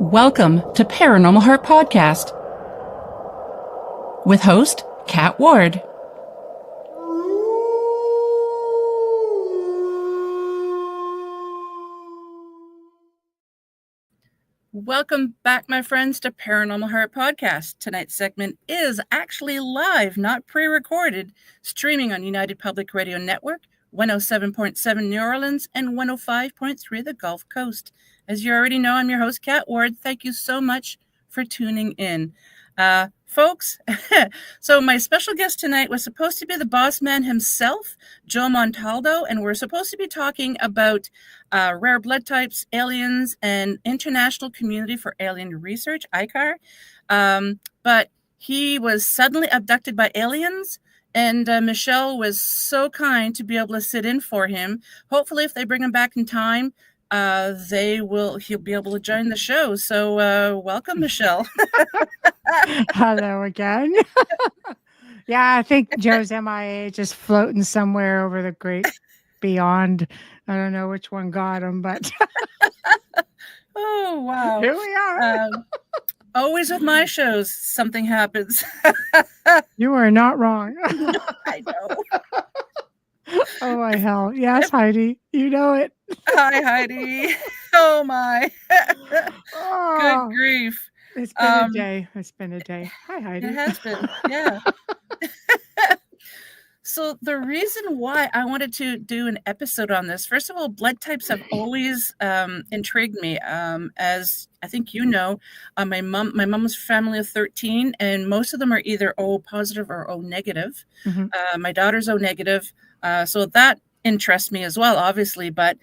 Welcome to Paranormal Heart Podcast with host Kat Ward. Welcome back, my friends, to Paranormal Heart Podcast. Tonight's segment is actually live, not pre-recorded, streaming on United Public Radio Network, 107.7 New Orleans, and 105.3 the Gulf Coast. As you already know, I'm your host, Kat Ward. Thank you so much for tuning in. Folks, so my special guest tonight was supposed to be the boss man himself, Joe Montaldo, and we're supposed to be talking about rare blood types, aliens, and International Community for Alien Research, ICAR. But he was suddenly abducted by aliens, and Michelle was so kind to be able to sit in for him. Hopefully, if they bring him back in time, he'll be able to join the show. So welcome, Michelle. Hello again. Yeah, I think Joe's MIA just floating somewhere over the great beyond. I don't know which one got him, but Oh, wow. here we are. Always with my shows, something happens. You are not wrong. I know. Oh my hell. Yes, Heidi. You know it. Hi, Heidi. Oh, my. Oh, Good grief. it's been a day. It's been a day. Hi, Heidi. It has been, yeah. So the reason why I wanted to do an episode on this, first of all, blood types have always intrigued me. As I think you know, my mom was a family of 13, and most of them are either O positive or O negative. Mhm. My daughter's O negative, so that interests me as well, obviously. But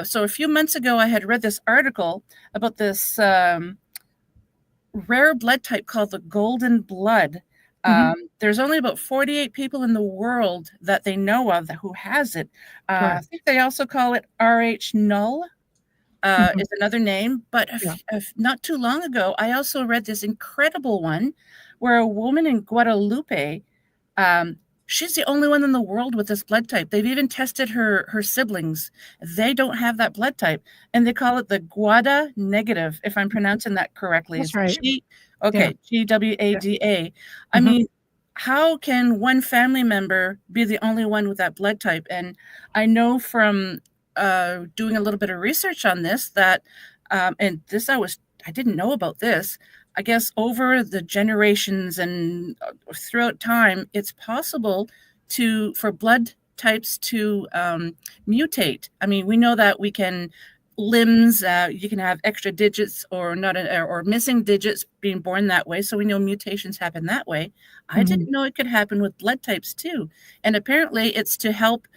so a few months ago, I had read this article about this rare blood type called the golden blood. There's only about 48 people in the world that they know of who has it. I Correct. think they also call it RH null is another name. But not too long ago, I also read this incredible one where a woman in Guadalupe, she's the only one in the world with this blood type. They've even tested her siblings. They don't have that blood type, and they call it the Guada negative, if I'm pronouncing that correctly. That's right. GWADA. I mean, how can one family member be the only one with that blood type? And I know from doing a little bit of research on this that, and this I didn't know about this. I guess over the generations and throughout time, it's possible for blood types to mutate. I mean, we know that we can limbs, you can have extra digits or or missing digits being born that way. So we know mutations happen that way. I didn't know it could happen with blood types too. And apparently it's to help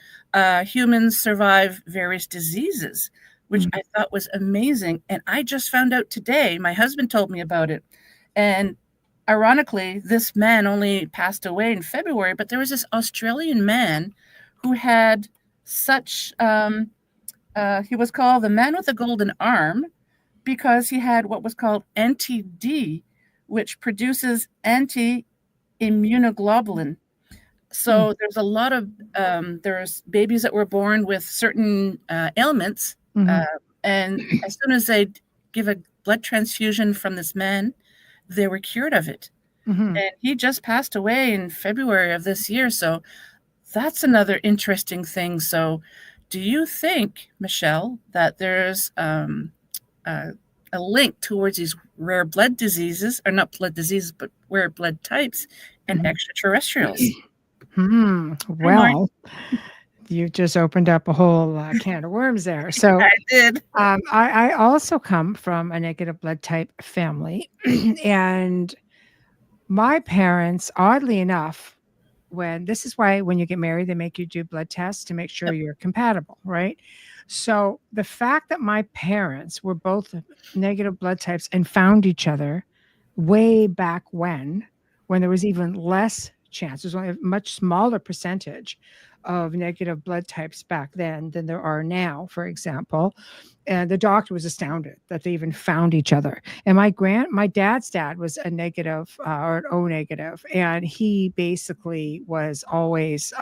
humans survive various diseases, which I thought was amazing. And I just found out today, my husband told me about it. And ironically, this man only passed away in February, but there was this Australian man who had such, he was called the man with the golden arm because he had what was called anti-D, which produces anti-immunoglobulin. So there's a lot of, there's babies that were born with certain ailments. And as soon as they give a blood transfusion from this man, they were cured of it. And he just passed away in February of this year. So that's another interesting thing. So do you think, Michelle, that there's a link towards these rare blood diseases, or not blood diseases, but rare blood types and extraterrestrials? Well, you just opened up a whole can of worms there. So I did. I also come from a negative blood type family. And my parents, oddly enough, this is why when you get married, they make you do blood tests to make sure you're compatible, right? So the fact that my parents were both negative blood types and found each other way back when there was even less chance, there's only a much smaller percentage of negative blood types back then than there are now, for example. And the doctor was astounded that they even found each other. And my dad's dad was a negative or an O negative. And he basically was always,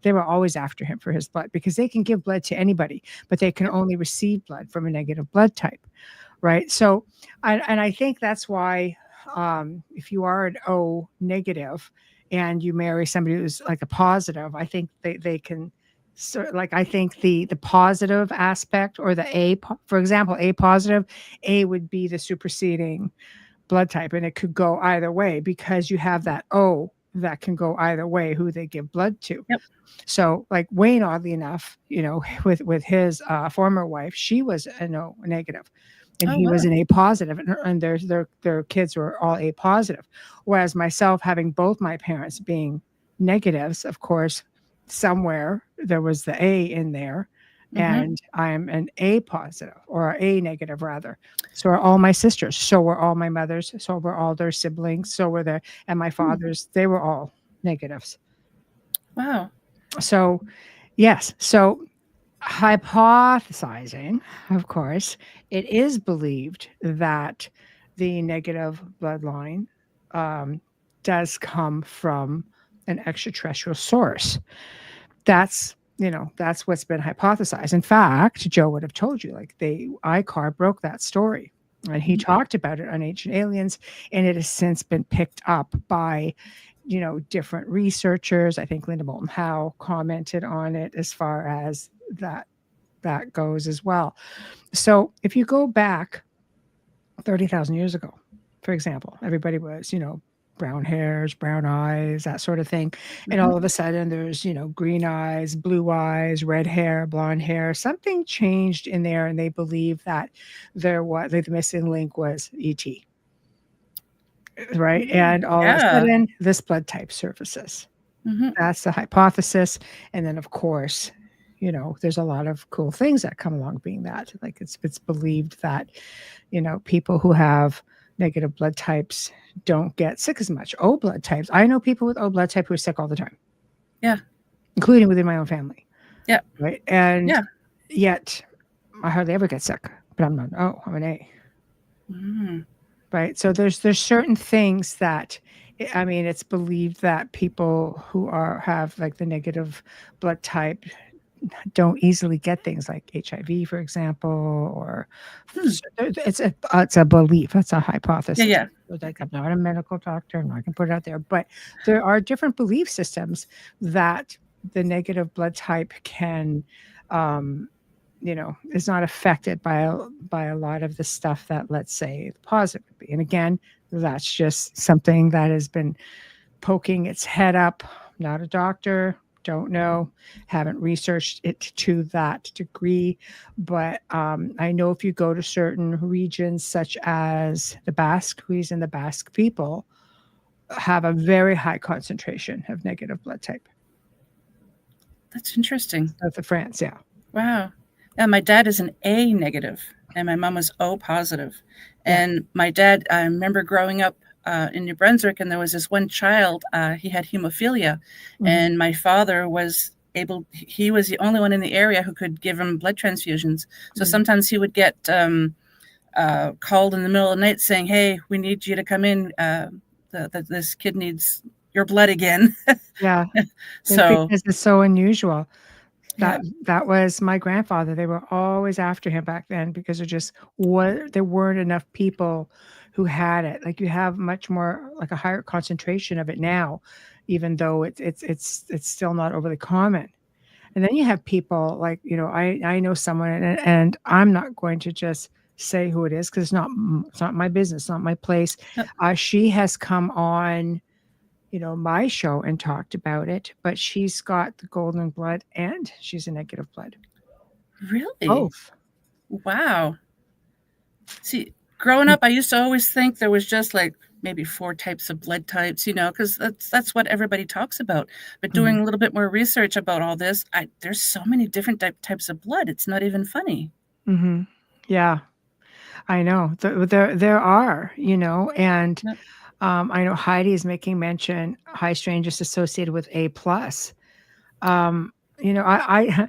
they were always after him for his blood because they can give blood to anybody, but they can only receive blood from a negative blood type. right? So, and I think that's why, if you are an O negative and you marry somebody who's like a positive, I think they can. So, like, I think the positive aspect, or the for example, A positive, A would be the superseding blood type, and it could go either way because you have that O that can go either way who they give blood to. Yep. So, like Wayne, oddly enough, with his former wife, she was an O negative, and Oh, he was wow. an A positive, and their kids were all A positive. Whereas myself, having both my parents being negatives, of course, somewhere there was the A in there, Mm-hmm. and I'm an A positive, or A negative rather. So are all my sisters. So were all my mothers. So were all their siblings. So were their and my Hmm. fathers. They were all negatives. Wow. So yes. So hypothesizing, of course, it is believed that the negative bloodline um, does come from an extraterrestrial source. That's what's been hypothesized. In fact, Joe would have told you, like, ICAR broke that story, and he Mhm. talked about it on Ancient Aliens, and it has since been picked up by different researchers. I think Linda Moulton Howe commented on it as far as that goes as well. So if you go back 30,000 years ago, for example, everybody was, brown hairs, brown eyes, that sort of thing. And Mhm. all of a sudden there's, green eyes, blue eyes, red hair, blonde hair. Something changed in there, and they believe that the missing link was ET. Right. Mm. And all of a Yeah. sudden this blood type surfaces. Mhm. That's the hypothesis. And then, of course, there's a lot of cool things that come along being that. Like, it's believed that, people who have negative blood types don't get sick as much. O blood types. I know people with O blood type who are sick all the time, Yeah. including within my own family. Yeah. Right. And Yeah. yet I hardly ever get sick, but I'm not an O, I'm an A. Mm. Right. So there's certain things that, I mean, it's believed that people who have like the negative blood type don't easily get things like HIV, for example, or Hmm. it's a belief. It's a Yeah, hypothesis. yeah. Like, I'm not a medical doctor. I'm not going to put it out there, but there are different belief systems that the negative blood type can, um, is not affected by a lot of the stuff that, let's say, the positive would be. And again, that's just something that has been poking its head up. Not a doctor, don't know, haven't researched it to that degree. But I know if you go to certain regions, such as the Basque region, the Basque people have a very high concentration of negative blood type. That's interesting. South of France, yeah. Wow. Yeah, my dad is an A negative, and my mom was O positive. Yeah. And my dad, I remember growing up in New Brunswick, and there was this one child. He had hemophilia, Mhm. and my father was able. He was the only one in the area who could give him blood transfusions. So Mm. sometimes he would get called in the middle of the night saying, "Hey, we need you to come in. This kid needs your blood again." Yeah, So because it's so unusual. yeah. That was my grandfather. They were always after him back then because there weren't enough people who had it. Like, you have much more, like, a higher concentration of it now, even though it's still not overly common. And then you have people like, I know someone, and I'm not going to just say who it is because it's not my business, not my place. Yep. She has come on, my show and talked about it, but she's got the golden blood and she's a negative blood. Really? Both. Wow. See, growing up, I used to always think there was just like maybe four types of blood types, because that's what everybody talks about. But doing Mhm. a little bit more research about all this, there's so many different types of blood. It's not even funny. Mhm. Yeah, I know. There are, and Yep. I know Heidi is making mention high strangeness associated with A plus. I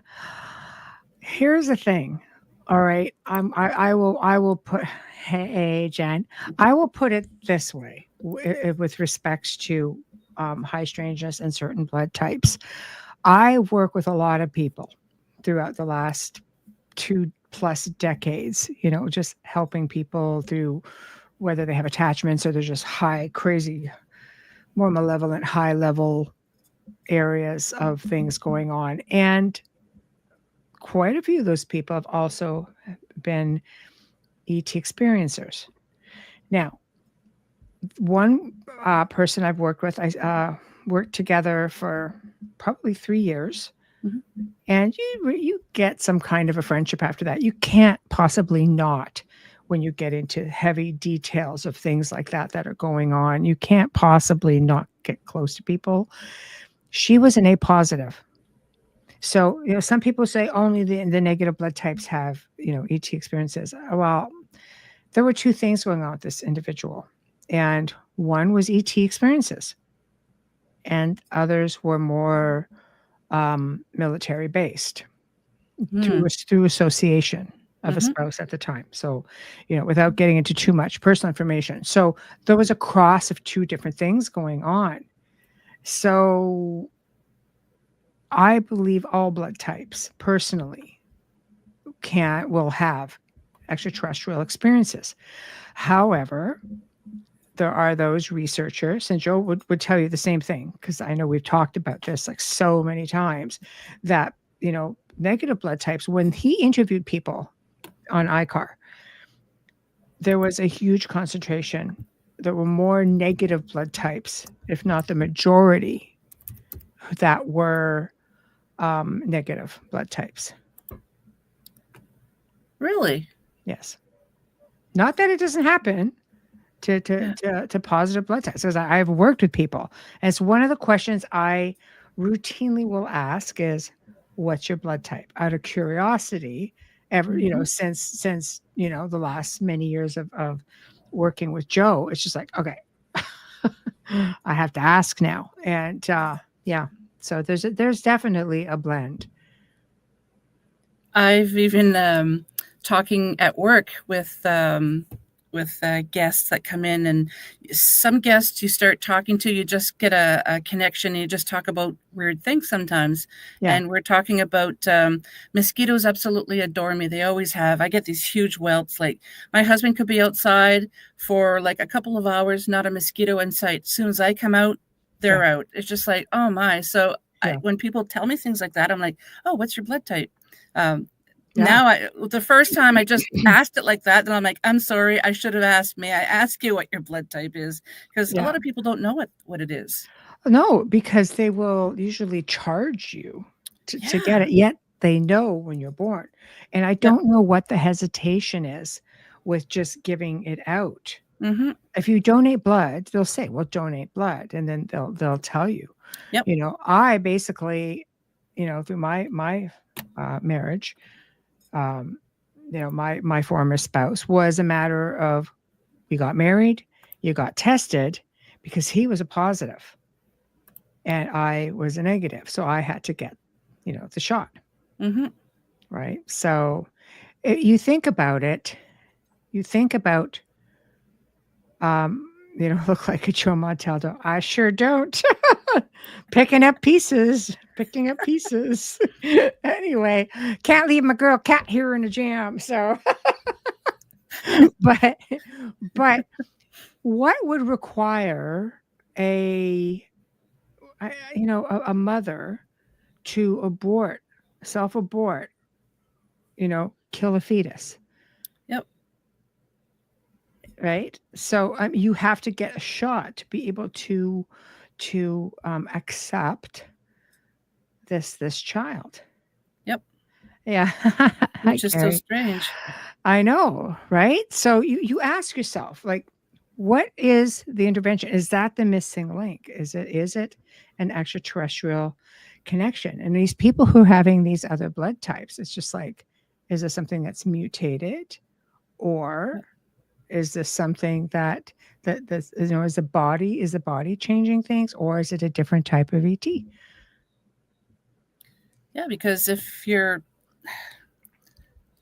here's the thing. All right. I will put, hey, Jen, I will put it this way with respects to high strangeness and certain blood types. I work with a lot of people throughout the last plus decades, just helping people through whether they have attachments or they're just high, crazy, more malevolent, high level areas of things going on. And quite a few of those people have also been ET experiencers. Now, one person I've worked with, I worked together for probably 3 years. Mhm. And you get some kind of a friendship after that. You can't possibly not when you get into heavy details of things like that are going on. You can't possibly not get close to people. She was an A positive. So, some people say only the negative blood types have, ET experiences. Well, there were two things going on with this individual. And one was ET experiences, and others were more military based Mhm. through association of a Mhm. spouse at the time. So, without getting into too much personal information. So there was a cross of two different things going on. So I believe all blood types personally will have extraterrestrial experiences. However, there are those researchers, and Joe would tell you the same thing, because I know we've talked about this like so many times, that, negative blood types, when he interviewed people on ICAR, there was a huge concentration. There were more negative blood types, if not the majority, that were negative blood types. Really? Yes. Not that it doesn't happen to Yeah. positive blood types, because I've worked with people. And it's one of the questions I routinely will ask is, what's your blood type? Out of curiosity, Mhm. since the last many years of working with Joe, it's just like, okay, I have to ask now. And yeah, so there's definitely a blend. I've even talking at work with guests that come in, and some guests you start talking to, you just get a connection. You just talk about weird things sometimes, Yeah, and we're talking about mosquitoes. Absolutely adore me. They always have. I get these huge welts. Like my husband could be outside for like a couple of hours, not a mosquito in sight. As soon as I come out, yeah, they're out. It's just like, oh my. So yeah, when people tell me things like that, I'm like, oh, what's your blood type? Um, yeah. now the first time I just asked it like that, then I'm like, I'm sorry, I should have asked. May I ask you what your blood type is? Because a Yeah. lot of people don't know what it is. No, because they will usually charge you to get Yeah. it, yet they know when you're born. And I Yep. don't know what the hesitation is with just giving it out. Mm-hmm. If you donate blood, they'll say, "Well, donate blood," and then they'll tell you. Yep. I basically, through my marriage, um, my former spouse was a matter of, we got married, you got tested, because he was a positive and I was a negative. So I had to get, the shot. Mm-hmm. Right. So you think about it, you think about, look like a Joe Montaldo. I sure don't. Picking up pieces. Anyway, can't leave my girl cat here in the jam. So, but, but what would require a, a mother to self abort, kill a fetus, Yep. right? So you have to get a shot to be able to accept this child. Yep. Yeah. Hi, Which is so Carrie. strange. I know, right? So you ask yourself, like, what is the intervention? Is that the missing link? Is it an extraterrestrial connection? And these people who are having these other blood types, it's just like, is this something that's mutated, or Yep. is this something that is the body changing things, or is it a different type of ET? Yeah, because if you're,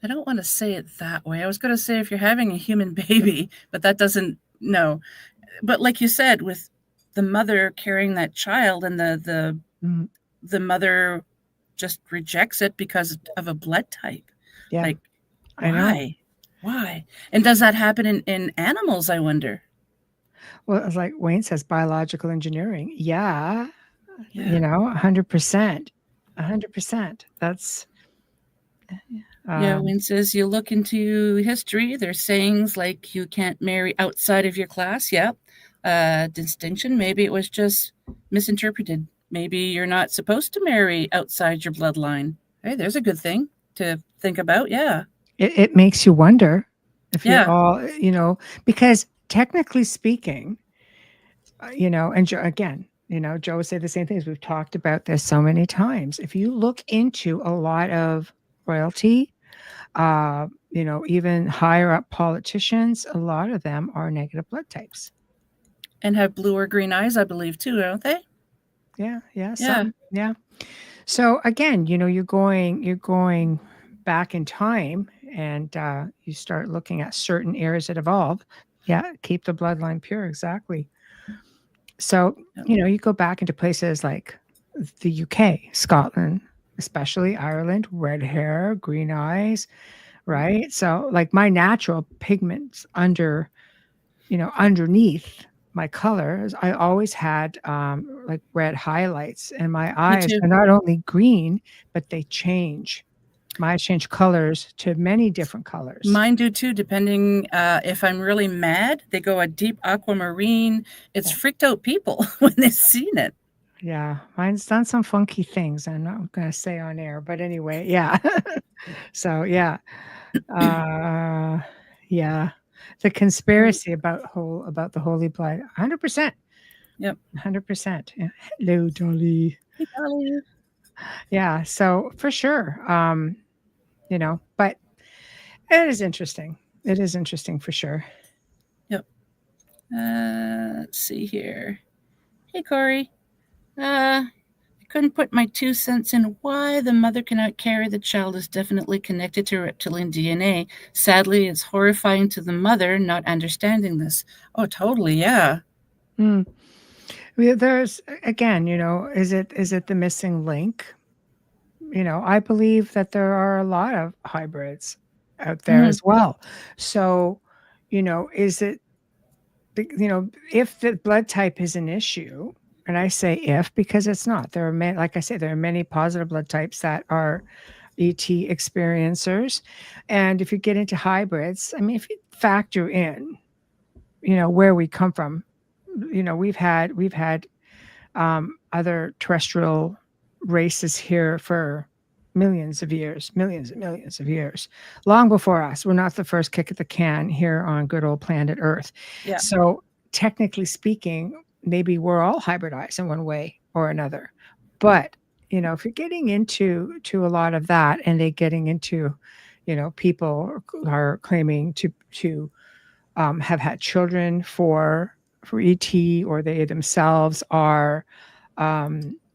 I don't want to say it that way. I was going to say if you're having a human baby, but that doesn't, no. But like you said, with the mother carrying that child, and Mm, the mother just rejects it because of a blood type. yeah. Like, I know. Why? Why? And does that happen in animals, I wonder? Well, it's like Wayne says, biological engineering. Yeah, Yeah. 100%. 100%. That's Yeah, um when it says you look into history, there's sayings like you can't marry outside of your class. Yep. Distinction. Maybe it was just misinterpreted. Maybe you're not supposed to marry outside your bloodline. Hey, there's a good thing to think about. Yeah. it makes you wonder if you're Yeah. all, because technically speaking, and again, Joe would say the same things. We've talked about this so many times. If you look into a lot of royalty, even higher up politicians, a lot of them are negative blood types. And have blue or green eyes, I believe, too, don't they? Yeah, yeah, Yeah. some, yeah. So again, you're going back in time, and you start looking at certain areas that evolve. Yeah, keep the bloodline pure. Exactly. So, Yep. you go back into places like the UK, Scotland, especially Ireland, red hair, green eyes, right? So, like my natural pigments underneath my colors, I always had like red highlights, and my Me eyes too. are not only green, but they change. My eyes change colors to many different colors. Mine do too, depending if I'm really mad, they go a deep aquamarine. It's Yeah. freaked out people when they've seen it. Yeah, mine's done some funky things. I'm not going to say on air, but anyway, yeah. So, yeah. Uh, yeah. The conspiracy about the holy blood, 100%. Yep. 100%. Yeah. Hello, Dolly. Hey, Dolly. Yeah, so for sure. But it is interesting. It is interesting for sure. Yep. Let's see here. Hey, Corey. I couldn't put my 2 cents in why the mother cannot carry the child is definitely connected to reptilian DNA. Sadly, it's horrifying to the mother not understanding this. Oh, totally. Yeah. Mm. There's again, is it the missing link? I believe that there are a lot of hybrids out there Mhm. as well. So, is it, if the blood type is an issue, and I say if because it's not, there are many, like I say, there are many positive blood types that are ET experiencers. And if you get into hybrids, I mean, if you factor in, where we come from, we've had other terrestrial races here for millions of years, millions and millions of years, long before us. We're not the first kick at the can here on good old planet Earth. Yeah. So, technically speaking, maybe we're all hybridized in one way or another. But if you're getting into a lot of that, and they getting into, people are claiming to have had children for ET, or they themselves are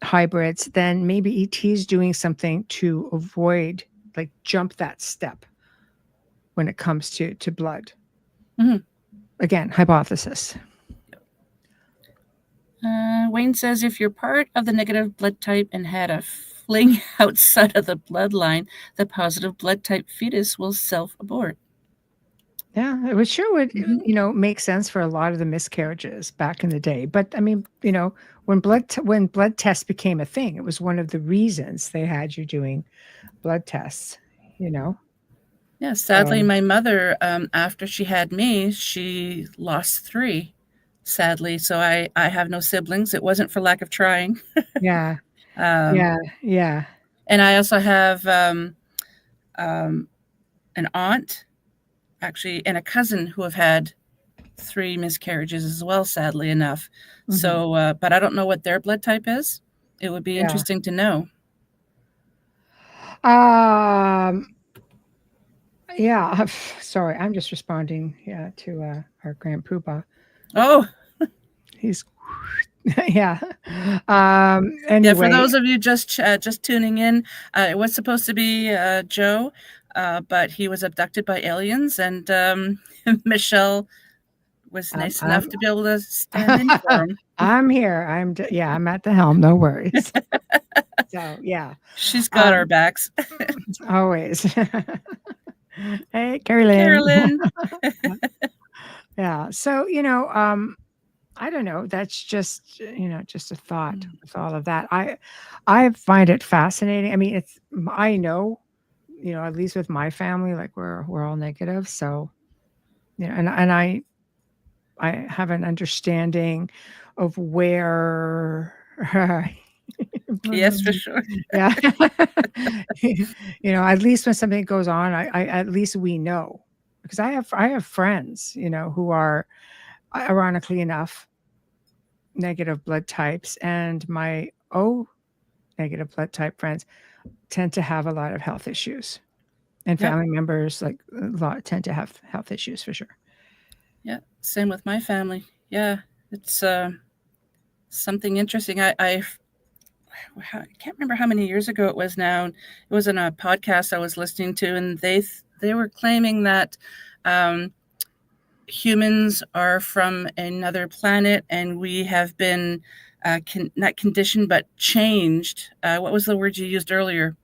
hybrids, then maybe ET is doing something to avoid, like, jump that step when it comes to blood. Mhm. Again, hypothesis. Wayne says if you're part of the negative blood type and had a fling outside of the bloodline, the positive blood type fetus will self abort. Yeah, it would sure would, Mm-hmm. make sense for a lot of the miscarriages back in the day. But I mean, when blood tests became a thing, it was one of the reasons they had you doing blood tests. You know, Yeah, so sadly, my mother, after she had me, she lost three, sadly. So I have no siblings. It wasn't for lack of trying. yeah, Um, yeah, yeah. and I also have um, an aunt, actually, and a cousin who have had three miscarriages as well, sadly enough. Hmm. So, but I don't know what their blood type is. It would be Yeah. interesting to know. Um, yeah, sorry, I'm just responding, yeah, to our grand poobah. Oh, He's yeah. yeah. For Anyway, those of you just tuning in, it was supposed to be Joe, but he was abducted by aliens, and Michelle was I'm nice enough I'm to be able to stand in for him. I'm here. Yeah, I'm at the helm. No worries. So yeah, She's got our um, backs. always. Hey, Hey, Carolyn. Carolyn. Yeah. So, I don't know. That's just, just a thought Mm. with all of that. I find it fascinating. I mean, I know, at least with my family, like we're all negative. So, and I have an understanding of where, Yes, for sure. yeah, at least when something goes on, at least we know, because I have friends, who are, ironically enough, negative blood types, and my O negative blood type friends tend to have a lot of health issues, and Yep. family members like a lot tend to have health issues for sure. Yeah. Same with my family. Yeah. It's something interesting. I can't remember how many years ago it was now. It was in a podcast I was listening to, and they were claiming that um, humans are from another planet, and we have been not conditioned but changed. What was the word you used earlier?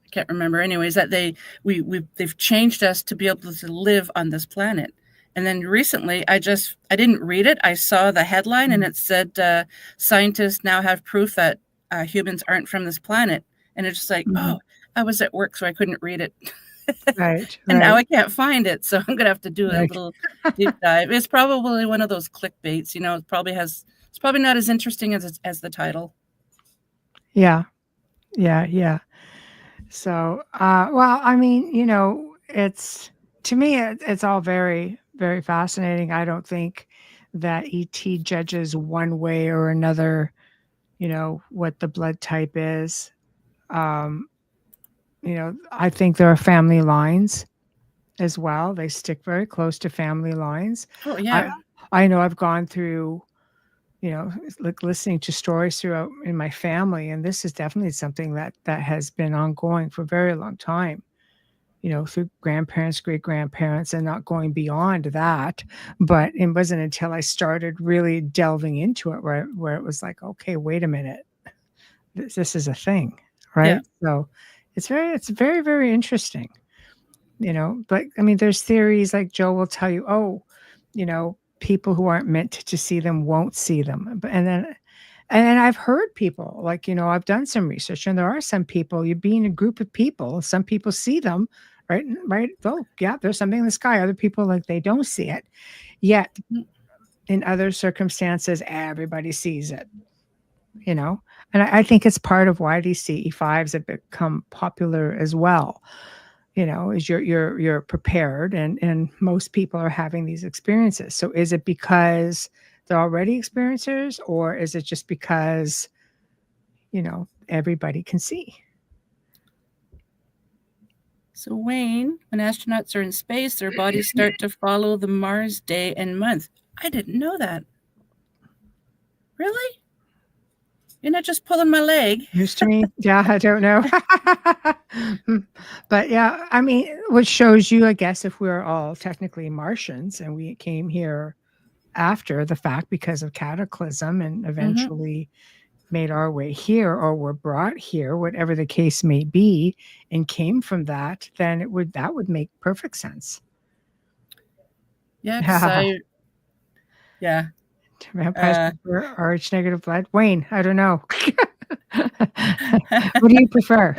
I can't remember. Anyways, that they've changed us to be able to live on this planet. And then recently, I didn't read it. I saw the headline, and Mm. it said scientists now have proof that humans aren't from this planet. And it's just like, Mhm. oh, I was at work, so I couldn't read it, Right, and now right. I can't find it. So I'm gonna have to do a Like, little deep dive. It's probably one of those clickbaits. It's probably not as interesting as the title. yeah, yeah, yeah. So, well, I mean, it's to me, it's all very, very fascinating. I don't think that ET judges one way or another, what the blood type is. Um, I think there are family lines as well. They stick very close to family lines. Oh I yeah. I know I've gone through, like listening to stories throughout in my family, and this is definitely something that has been ongoing for a very long time. Through grandparents, great grandparents, and not going beyond that. But it wasn't until I started really delving into it where it was like, okay, wait a minute, this is a thing, Yeah. right? So it's very, very interesting. But I mean, there's theories like Joe will tell you, oh, people who aren't meant to see them won't see them. And then I've heard people like, I've done some research, and there are some people, you be in a group of people, some people see them, right? Right. Oh, yeah, there's something in the sky. Other people, like, they don't see it. Yet Mhm. in other circumstances, everybody sees it, you know? And I think it's part of why these CE5s have become popular as well. Is you're prepared, and most people are having these experiences. So is it because they're already experiencers, or is it just because everybody can see? So Wayne, when astronauts are in space, their bodies start to follow the Mars day and month. I didn't know that. Really? You're not just pulling my leg. News to me. Yeah, I don't know. But yeah, I mean, which shows you, I guess, if we're all technically Martians and we came here after the fact because of cataclysm and Mm-hmm. eventually made our way here, or were brought here, whatever the case may be, and came from that, then that would make perfect sense. Yeah, because yeah. Vampires Uh, prefer RH negative blood. Wayne, I don't know. What do you prefer?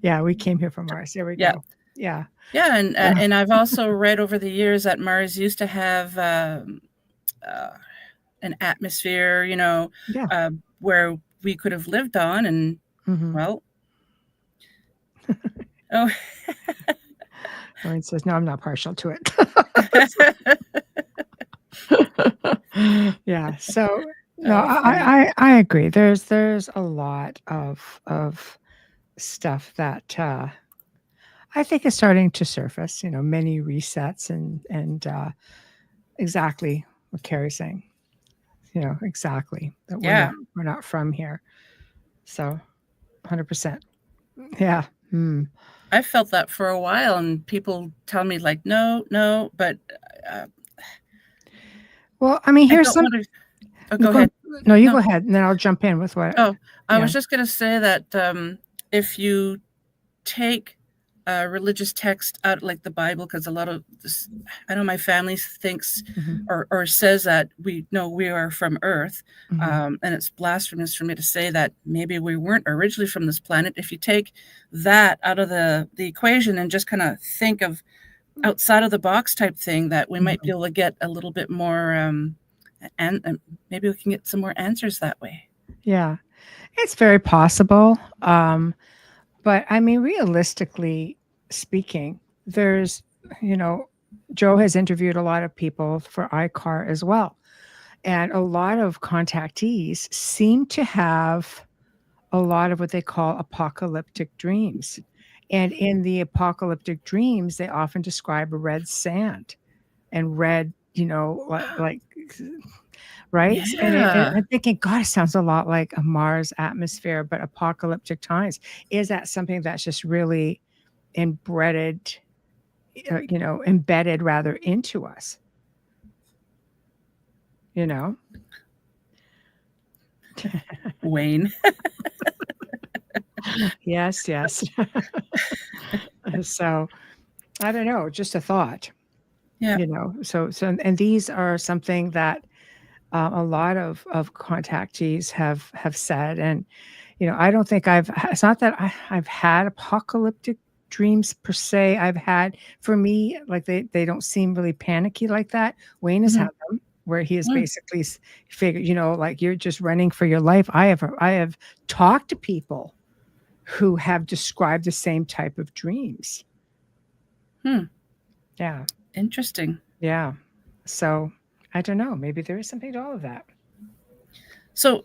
Yeah, we came here from Mars. There we yeah. go. Yeah. Yeah, Uh, and I've also read over the years that Mars used to have uh, an atmosphere, yeah. uh, where we could have lived on, and Mhm. well, oh, Wayne says, "No, I'm not partial to it." Yeah. So, no, oh, funny. I agree. There's a lot of stuff that, I think is starting to surface, many resets, and exactly what Carrie's saying, exactly that Yeah, we're not from here. So, 100%. Yeah. Mm. I felt that for a while, and people tell me like, no, no, but uh, Well, I mean, I here's don't some want to. Oh, no, go ahead. No, you go No. ahead, and then I'll jump in with what. Oh, I Yeah. was just going to say that if you take religious text out, like the Bible, because a lot of this, I know my family thinks or says that we are from Earth, and it's blasphemous for me to say that maybe we weren't originally from this planet. If you take that out of the equation and just kind of think of outside of the box type thing, that we might be able to get a little bit more, and maybe we can get some more answers that way. Yeah, it's very possible. But I mean, realistically speaking, there's, Joe has interviewed a lot of people for ICAR as well. And a lot of contactees seem to have a lot of what they call apocalyptic dreams. And in the apocalyptic dreams, they often describe red sand and red, like right? And I'm thinking, God, it sounds a lot like a Mars atmosphere, but apocalyptic times. Is that something that's just really embedded rather into us? Wayne. Yes. So I don't know, just a thought. Yeah. So and these are something that a lot of contactees have said, and I don't think it's not that I've had apocalyptic dreams per se. I've had, for me, like they don't seem really panicky like that. Wayne has had them where he has basically figured, like you're just running for your life. I have talked to people who have described the same type of dreams. Yeah. Interesting. Yeah. So I don't know. Maybe there is something to all of that. So,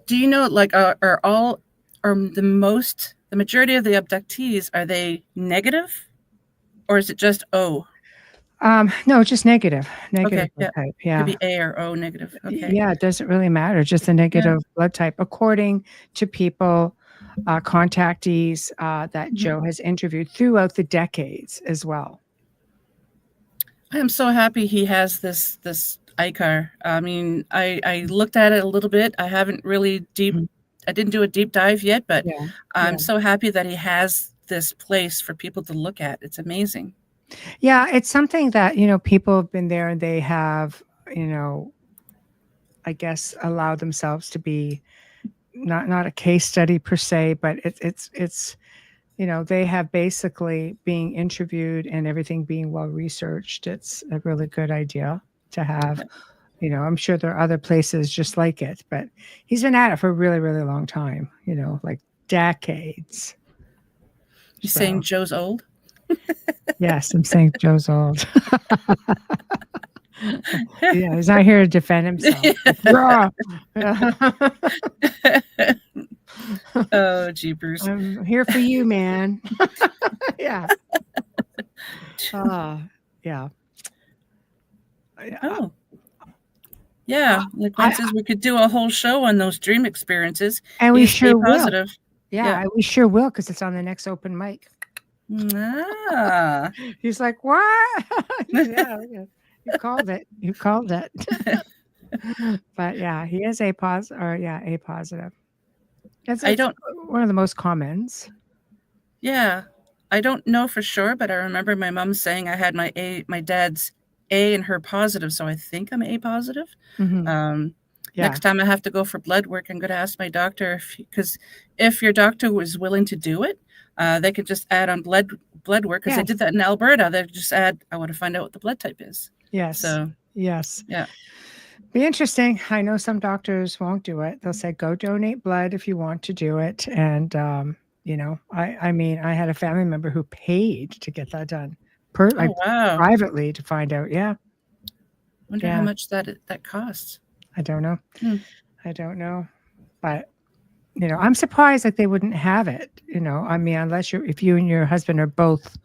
do you know, like, the majority of the abductees, are they negative, or is it just O? No, just negative. Okay, Blood type. Yeah. Could be A or O negative. Okay. Yeah, it doesn't really matter. Just the negative blood type, according to people, contactees that Joe has interviewed throughout the decades as well. I am so happy he has this ICAR. I mean, I looked at it a little bit. I haven't really I didn't do a deep dive yet, but I'm so happy that he has this place for people to look at. It's amazing. Yeah, it's something that, people have been there and they have, I guess, allowed themselves to be not a case study per se, but it's they have basically being interviewed and everything being well researched. It's a really good idea to have. I'm sure there are other places just like it, but he's been at it for a really, really long time, like decades. You're saying Joe's old? Yes, I'm saying Joe's old. Yeah, he's not here to defend himself. Oh, jeepers. I'm here for you, man. Yeah. Yeah. Oh. Yeah, like one says, we could do a whole show on those dream experiences. And we sure will. Positive. Yeah, we sure will, because it's on the next open mic. He's like, what? Yeah. You called it. But yeah, he is A positive. It's one of the most commons. Yeah, I don't know for sure, but I remember my mom saying I had my dad's A and her positive, so I think I'm A positive. Next time I have to go for blood work, I'm going to ask my doctor, because if your doctor was willing to do it, they could just add on blood work, because they did that in Alberta. They just add, I want to find out what the blood type is. Yes. So yes. Yeah. Be interesting. I know some doctors won't do it. They'll say, go donate blood if you want to do it. And, I mean, I had a family member who paid to get that done privately to find out. Yeah. Wonder how much that costs. I don't know. I don't know. But, I'm surprised that they wouldn't have it. I mean, if you and your husband are both,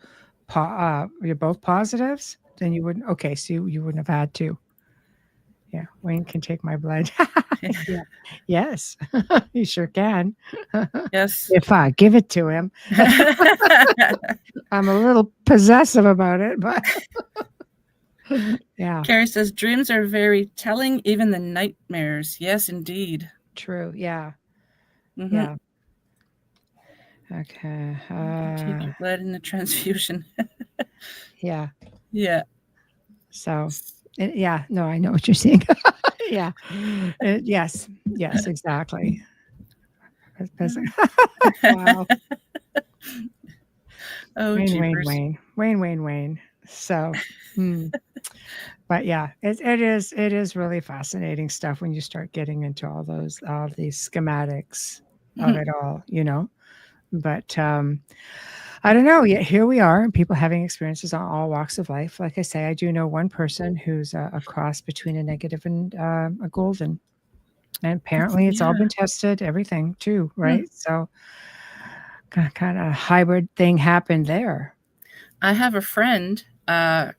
you're both positives, then you wouldn't. Okay. So you wouldn't have had to. Yeah, Wayne can take my blood. Yeah. Yes, he sure can. Yes. If I give it to him. I'm a little possessive about it, but Yeah, Carrie says dreams are very telling, even the nightmares. Yes, indeed. true. Yeah, Mm-hmm. yeah. Okay. Take your blood in the transfusion. Yeah. Yeah. So, yeah, no, I know what you're saying. Yeah. Yes. Yes, exactly. Wow. Oh, Wayne, Wayne, jeepers. Wayne, Wayne, Wayne, Wayne. So, but yeah, it is really fascinating stuff when you start getting into all these schematics of Mhm. it all. But I don't know. Yet here we are, people having experiences on all walks of life. Like I say, I do know one person who's a cross between a negative and a golden, and apparently it's all Yeah. been tested, everything too, Hmm. right? So kind of hybrid thing happened there. I have a friend.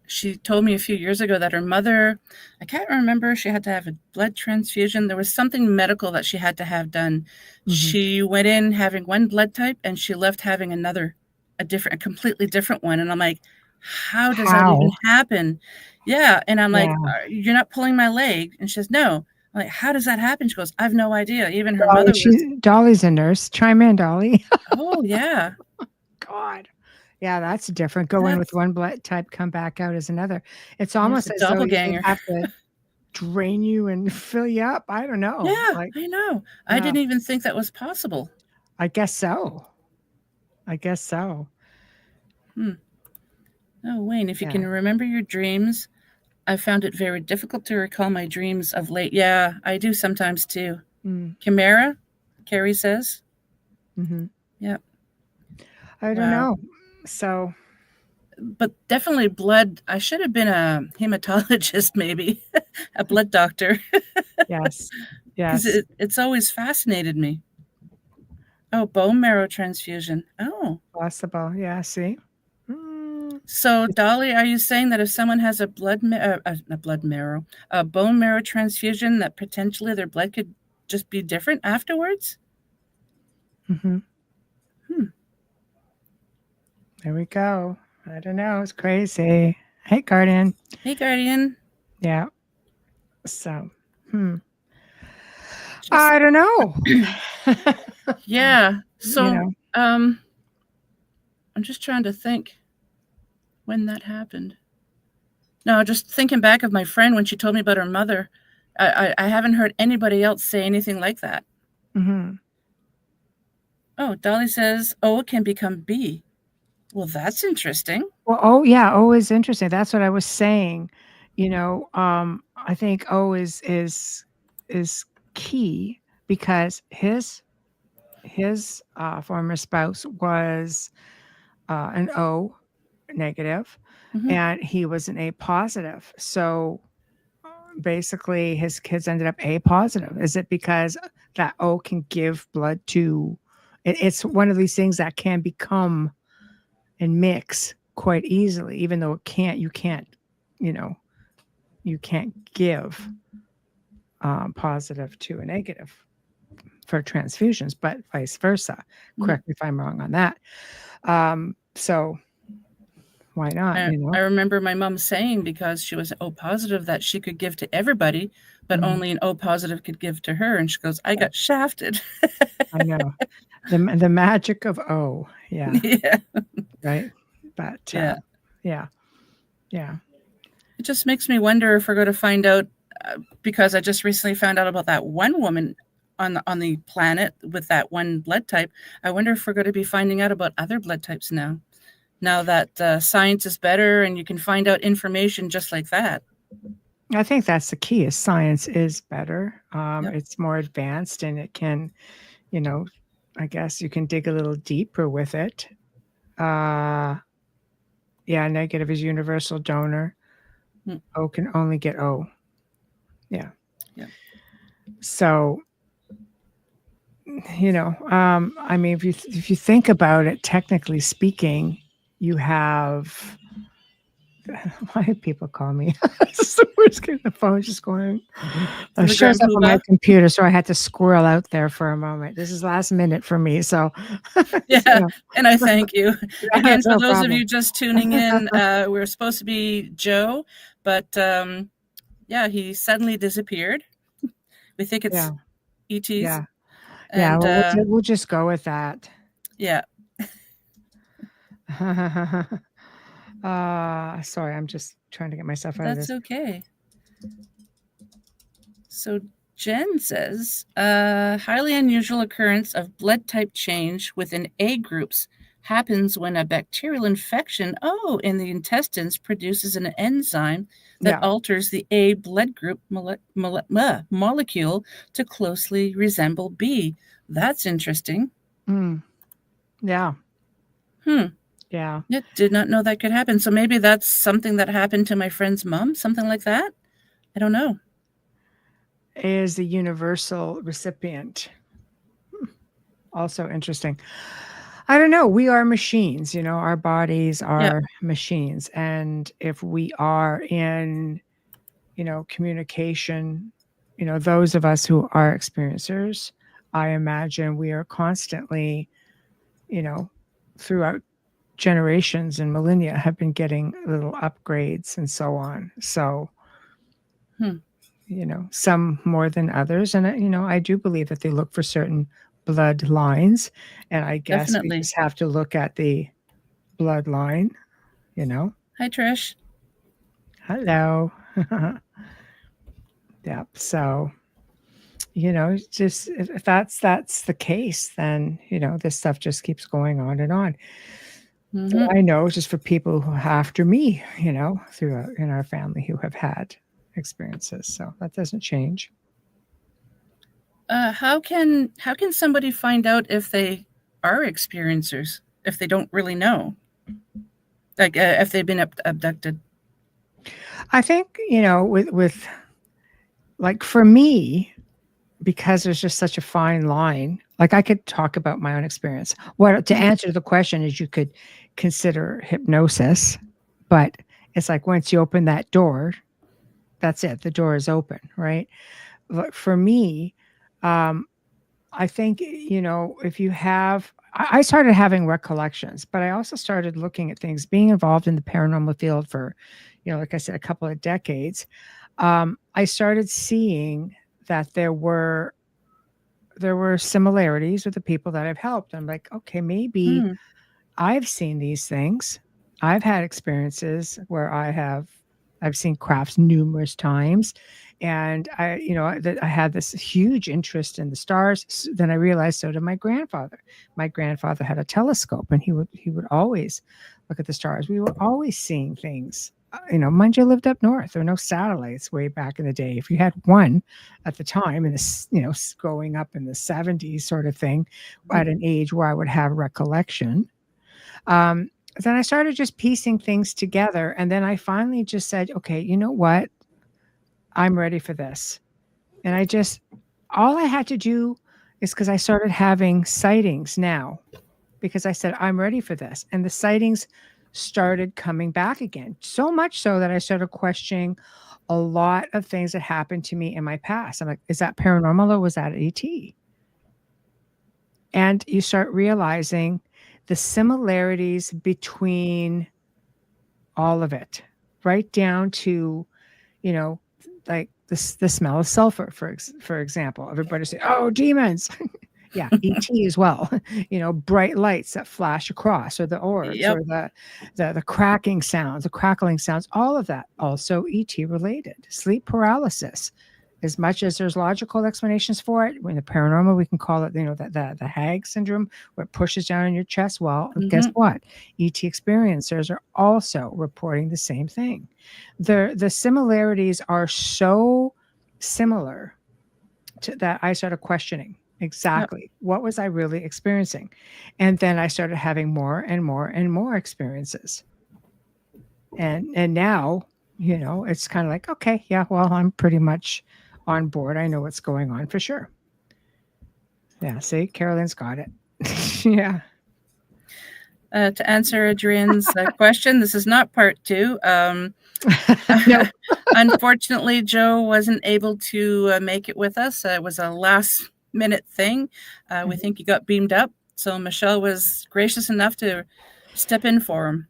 She told me a few years ago that her mother, I can't remember, she had to have a blood transfusion. There was something medical that she had to have done. Hmm. She went in having one blood type and she left having another, a completely different one. And I'm like, how does that even How? happen? Yeah. And I'm like, Yeah. you're not pulling my leg. And she says, no. I'm like, how does that happen? She goes, I have no idea. Even her Dolly, mother was, Dolly's a nurse. Chime in, Dolly. oh, yeah. God. Yeah, that's different. Go in with That's, one blood type, come back out as another. It's it's almost a as though they'd doppelganger. have to drain you and fill you up. I don't know. Yeah, Like, I know. I yeah, didn't even think that was possible. I guess so. I guess so. Hmm. Oh, Wayne, if you Yeah. can remember your dreams, I found it very difficult to recall my dreams of late. Yeah, I do sometimes too. Mm, Chimera, Carrie says. hmm. Yep. I don't Wow. know. So, But definitely blood. I should have been a hematologist, maybe, a blood doctor, yes, because yes, it's always fascinated me. Oh, bone marrow transfusion. Oh. possible. Yeah, see? Mm, So, it's- Dolly, are you saying that if someone has a blood marrow, a bone marrow transfusion, that potentially their blood could just be different afterwards? mhm. Hmm. There we go. I don't know. It's crazy. Hey, Guardian. Hey, Guardian. Yeah. So, Just I don't know. yeah. you So, know, I'm just trying to think when that happened. No, just thinking back of my friend when she told me about her mother. I haven't heard anybody else say anything like that. hmm. Oh, Dolly says O can become B. Well, that's interesting. Well, oh yeah, O is interesting. That's what I was saying. I think O is key because his former spouse was an O negative, Hmm. and he was an A positive. So basically, his kids ended up A positive. Is it because that O can give blood to? It's one of these things that can become and mix quite easily, even though you know, you can't give positive to a negative for transfusions, but vice versa. Hmm. Correct me if I'm wrong on that. So why not? I remember my mom saying because she was O positive that she could give to everybody, but Mhm. only an O positive could give to her. And she goes, I Yeah, got shafted. I know the magic of O. Yeah, Yeah. right. But Yeah. yeah, yeah. It just makes me wonder if we're going to find out because I just recently found out about that one woman on the planet with that one blood type. I wonder if we're going to be finding out about other blood types now. Now that science is better and you can find out information just like that. I think that's the key. Is science is better. Yep. It's more advanced, and it can, you know, I guess you can dig a little deeper with it. Uh, yeah, negative is universal donor. Mm. O can only get O. Yeah. Yep. So, I mean, if you think about it, technically speaking, you have Why do people call me? It's the worst game. The phone's just going. To It the shows grand up on my poobah. computer, so I had to squirrel out there for a moment. This is last minute for me, so Yeah, and I thank you. yeah, Again, it's for no those of problem. you just tuning in, we were supposed to be Joe, but yeah, he suddenly disappeared. We think it's Yeah, ETs, yeah, yeah. and Well, we'll just go with that. yeah, Sorry, I'm just trying to get myself out of that's this. okay. So Jen says, highly unusual occurrence of blood type change within A groups happens when a bacterial infection, in the intestines produces an enzyme that Yeah. alters the A blood group molecule to closely resemble B. That's interesting. Mm, yeah. Hmm. Yeah. Yeah, did not know that could happen. So maybe that's something that happened to my friend's mom, something like that. I don't know. Is the universal recipient. Also interesting. I don't know. We are machines, our bodies Yeah. are machines. And if we are in, communication, those of us who are experiencers, I imagine we are constantly, you know, throughout generations and millennia have been getting little upgrades and so on. So, Hmm. some more than others. And, I do believe that they look for certain bloodlines. And I guess we Definitely. just have to look at the bloodline, you know. Hi, Trish. Hello. Yep. So, just if that's the case, then, this stuff just keeps going on and on. So Hmm. I know just for people who after me, throughout in our family who have had experiences. So that doesn't change. How can somebody find out if they are experiencers if they don't really know, like if they've been abducted? I think, with like for me, because there's just such a fine line, like I could talk about my own experience. What to Mhm. answer the question is you could consider hypnosis, but it's like once you open that door, that's it. The door is open, right? But for me, um, I think, if you have, I started having recollections, but I also started looking at things, being involved in the paranormal field for, like I said, a couple of decades. I started seeing that there were similarities with the people that I've helped. I'm like, okay, maybe Mm. I've seen these things. I've had experiences where I've seen crafts numerous times, and I had this huge interest in the stars. Then I realized so did my grandfather. My grandfather had a telescope, and he would always look at the stars. We were always seeing things. Mind you, I lived up north. There were no satellites way back in the day. If you had one at the time, in this, growing up in the '70s, sort of thing, at an age where I would have recollection. um, then I started just piecing things together. And then I finally just said, okay, you know what? I'm ready for this. And all I had to do is because I started having sightings now, because I said, I'm ready for this. And the sightings started coming back again. So much so that I started questioning a lot of things that happened to me in my past. I'm like, is that paranormal or was that ET? And you start realizing the similarities between all of it, right down to, you know, like the smell of sulfur, for example. Everybody say, "Oh, demons." Yeah, ET as well. Bright lights that flash across, or the orbs, Yep. or the cracking sounds, the crackling sounds, all of that also ET related. Sleep paralysis. As much as there's logical explanations for it, in the paranormal, we can call it, the Hag syndrome, where it pushes down in your chest. Well, guess Hmm. what? ET experiencers are also reporting the same thing. The similarities are so similar that I started questioning Yep. exactly what was I really experiencing. And then I started having more and more and more experiences. And now, it's kind of like, okay, yeah, well, I'm pretty much on board. I know what's going on for sure. Yeah, see, Carolyn's got it. Yeah. To answer Adrian's question, this is not part two. No. Unfortunately, Joe wasn't able to make it with us. It was a last minute thing. We think he got beamed up. So Michelle was gracious enough to step in for him.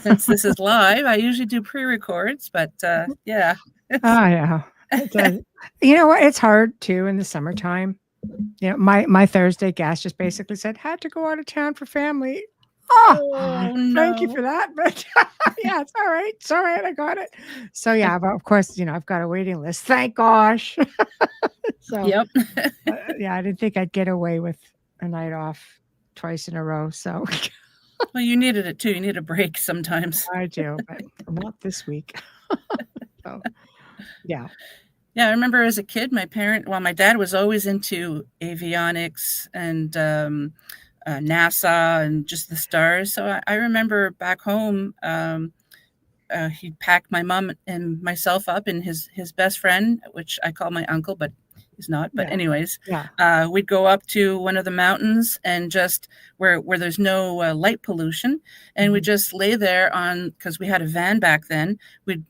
Since this is live, I usually do pre-records, but yeah. Oh, yeah. It does. You know what? It's hard too in the summertime. You know, my Thursday guest just basically said, had to go out of town for family. Oh, Oh thank you no. for that. But yeah, it's all right. It's all right. I got it. So yeah, but of course, you know, I've got a waiting list. Thank gosh. So Yep. yeah, I didn't think I'd get away with a night off twice in a row. So Well, you needed it too. You need a break sometimes. I do, but not this week. So yeah. Yeah, I remember as a kid, my dad was always into avionics and NASA and just the stars. So I remember back home, he'd pack my mom and myself up, and his best friend, which I call my uncle, but he's not. But Yeah. anyways, Yeah. we'd go up to one of the mountains and just where there's no light pollution, and we'd just lay there because we had a van back then. We'd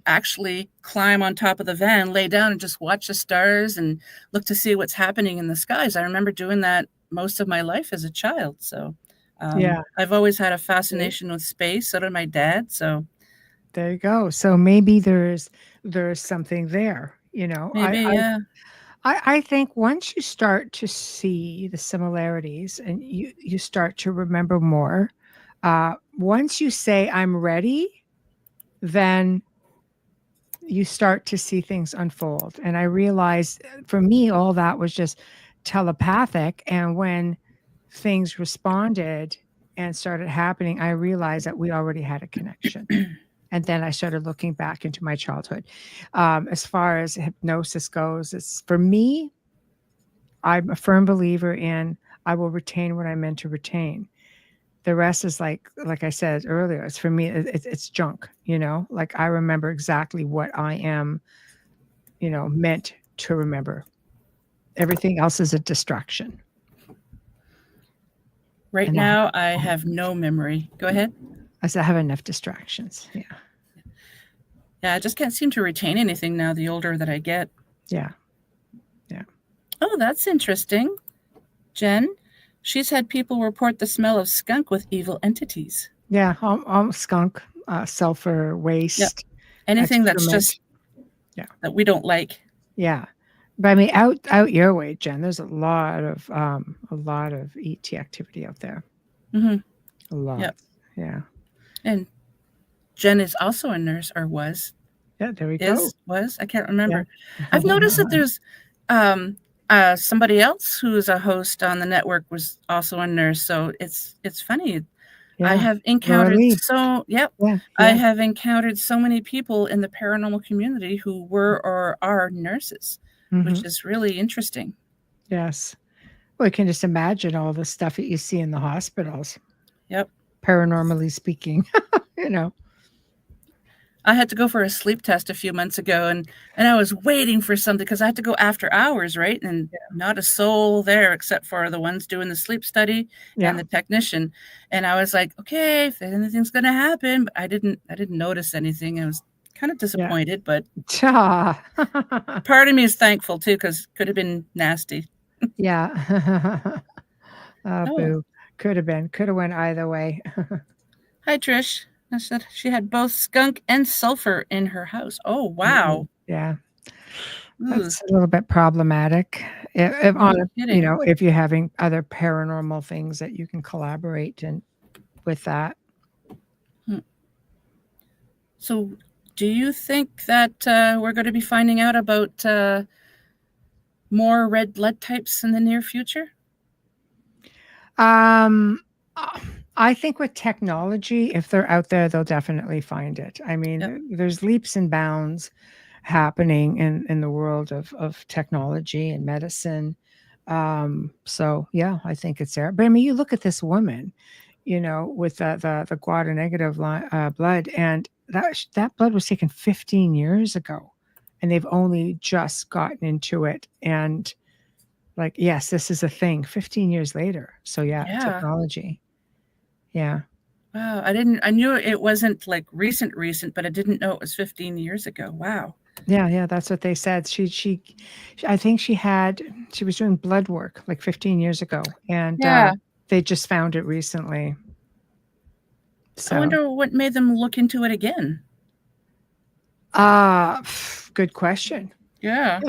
actually climb on top of the van, lay down, and just watch the stars and look to see what's happening in the skies. I remember doing that most of my life as a child. So Yeah. I've always had a fascination with space. So did my dad. So There you go. So maybe there's something there, you know. maybe, yeah. I think once you start to see the similarities and you start to remember more, once you say I'm ready, then you start to see things unfold. And I realized for me, all that was just telepathic. And when things responded and started happening, I realized that we already had a connection. And then I started looking back into my childhood. As far as hypnosis goes, it's for me, I'm a firm believer in I will retain what I meant to retain. The rest is like I said earlier, it's for me, it's junk, you know, like I remember exactly what I am, you know, meant to remember. Everything else is a distraction. Right And now, I have no memory. Go ahead. I said, I have enough distractions. Yeah. Yeah, I just can't seem to retain anything now the older that I get. Yeah. Yeah. Oh, that's interesting. Jen, she's had people report the smell of skunk with evil entities. Yeah. Skunk, sulfur, waste, Yep. Anything that's excrement. just Yeah. that we don't like. Yeah. But I mean, out your way, Jen. There's a lot of ET activity out there. Mm-hmm. A lot. Yep. Yeah. And Jen is also a nurse, or was. Yeah. There we go. Was. I can't remember. Yeah. I've noticed that there's somebody else who is a host on the network was also a nurse. So it's funny. Yeah. I have encountered Yeah. I have encountered so many people in the paranormal community who were or are nurses, which is really interesting. Yes. Well, you can just imagine all the stuff that you see in the hospitals. Yep. Paranormally speaking, you know. I had to go for a sleep test a few months ago, and I was waiting for something because I had to go after hours, right? And not a soul there except for the ones doing the sleep study and the technician. And I was like, okay, if anything's going to happen, but I didn't notice anything. I was kind of disappointed, but part of me is thankful too, because it could have been nasty. Yeah. Boo. Could have went either way. Hi, Trish. I said she had both skunk and sulfur in her house. Oh, wow. Yeah. That's a little bit problematic. If you're having other paranormal things that you can collaborate with that. So do you think that we're going to be finding out about more red blood types in the near future? I think with technology, if they're out there, they'll definitely find it. I mean, there's leaps and bounds happening in the world of technology and medicine. So yeah, I think it's there. But I mean, you look at this woman, you know, with the Guada negative blood, and that blood was taken 15 years ago, and they've only just gotten into it. And like, yes, this is a thing 15 years later. So yeah. Technology. Yeah. Wow, I knew it wasn't like recent, but I didn't know it was 15 years ago. Wow. Yeah, yeah, that's what they said. I think she was doing blood work like 15 years ago, and Yeah. they just found it recently. I So, wonder what made them look into it again. good question. Yeah.